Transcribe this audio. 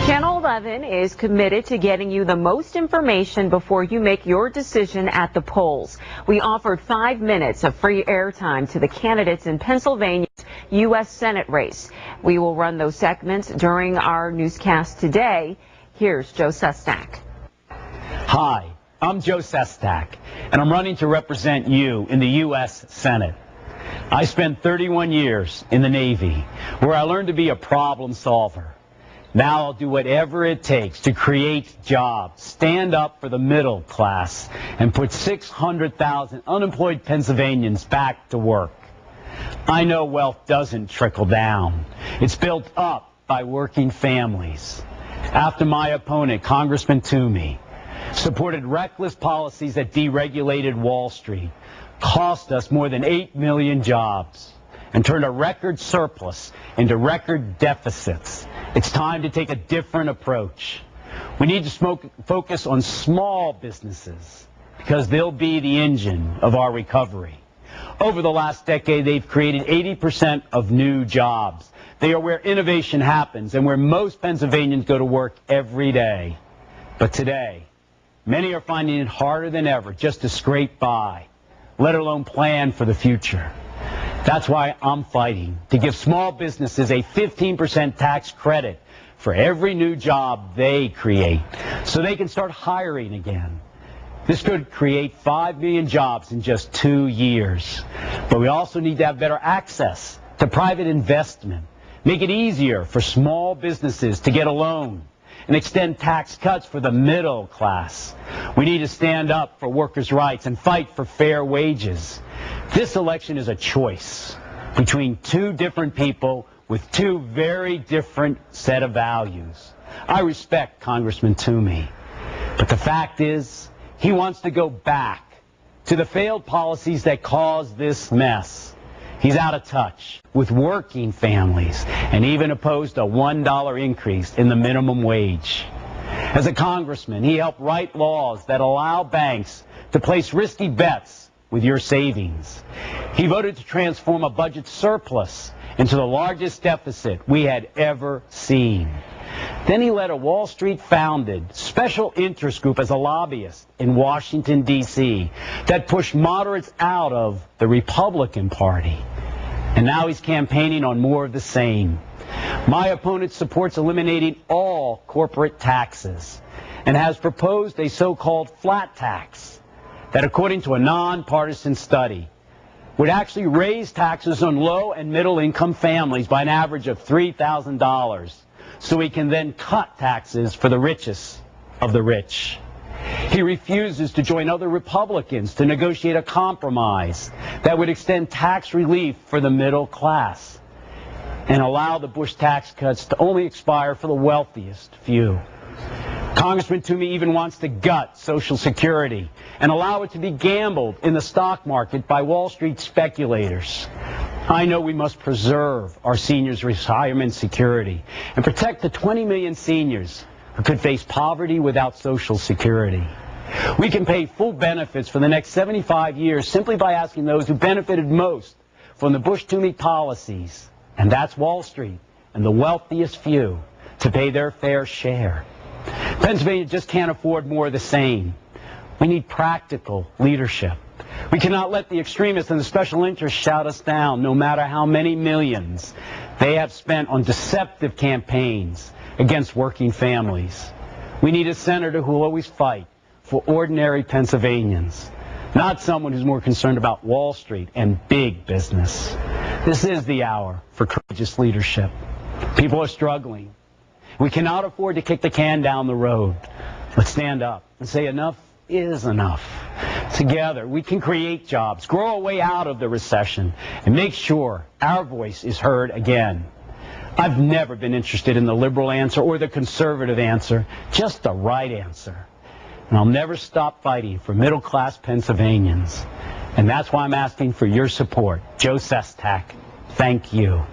Channel 11 is committed to getting you the most information before you make your decision at the polls. We offered 5 minutes of free airtime to the candidates in Pennsylvania's U.S. Senate race. We will run those segments during our newscast today. Here's Joe Sestak. Hi, I'm Joe Sestak, and I'm running to represent you in the U.S. Senate. I spent 31 years in the Navy, where I learned to be a problem solver. Now I'll do whatever it takes to create jobs, stand up for the middle class, and put 600,000 unemployed Pennsylvanians back to work. I know wealth doesn't trickle down. It's built up by working families. After my opponent, Congressman Toomey, supported reckless policies that deregulated Wall Street, cost us more than 8 million jobs, and turned a record surplus into record deficits, it's time to take a different approach. We need to focus on small businesses because they'll be the engine of our recovery. Over the last decade, they've created 80% of new jobs. They are where innovation happens and where most Pennsylvanians go to work every day. But today, many are finding it harder than ever just to scrape by, let alone plan for the future. That's why I'm fighting to give small businesses a 15% tax credit for every new job they create so they can start hiring again. This could create 5 million jobs in just 2 years. But we also need to have better access to private investment, make it easier for small businesses to get a loan, and extend tax cuts for the middle class. We need to stand up for workers' rights and fight for fair wages. This election is a choice between two different people with two very different set of values. I respect Congressman Toomey, but the fact is he wants to go back to the failed policies that caused this mess. He's out of touch with working families and even opposed a $1 increase in the minimum wage. As a congressman, he helped write laws that allow banks to place risky bets with your savings. He voted to transform a budget surplus into the largest deficit we had ever seen. Then he led a Wall Street-founded special interest group as a lobbyist in Washington, D.C. that pushed moderates out of the Republican Party. And now he's campaigning on more of the same. My opponent supports eliminating all corporate taxes and has proposed a so-called flat tax that, according to a nonpartisan study, would actually raise taxes on low and middle income families by an average of $3,000, so we can then cut taxes for the richest of the rich. He refuses to join other Republicans to negotiate a compromise that would extend tax relief for the middle class and allow the Bush tax cuts to only expire for the wealthiest few. Congressman Toomey even wants to gut Social Security and allow it to be gambled in the stock market by Wall Street speculators. I know we must preserve our seniors' retirement security and protect the 20 million seniors who could face poverty without Social Security. We can pay full benefits for the next 75 years simply by asking those who benefited most from the Bush-Toomey policies, and that's Wall Street and the wealthiest few, to pay their fair share. Pennsylvania just can't afford more of the same. We need practical leadership. We cannot let the extremists and the special interests shout us down, no matter how many millions they have spent on deceptive campaigns against working families. We need a senator who will always fight for ordinary Pennsylvanians, not someone who's more concerned about Wall Street and big business. This is the hour for courageous leadership. People are struggling. We cannot afford to kick the can down the road. Let's stand up and say enough is enough. Together, we can create jobs, grow a way out of the recession, and make sure our voice is heard again. I've never been interested in the liberal answer or the conservative answer, just the right answer. And I'll never stop fighting for middle-class Pennsylvanians. And that's why I'm asking for your support. Joe Sestak, thank you.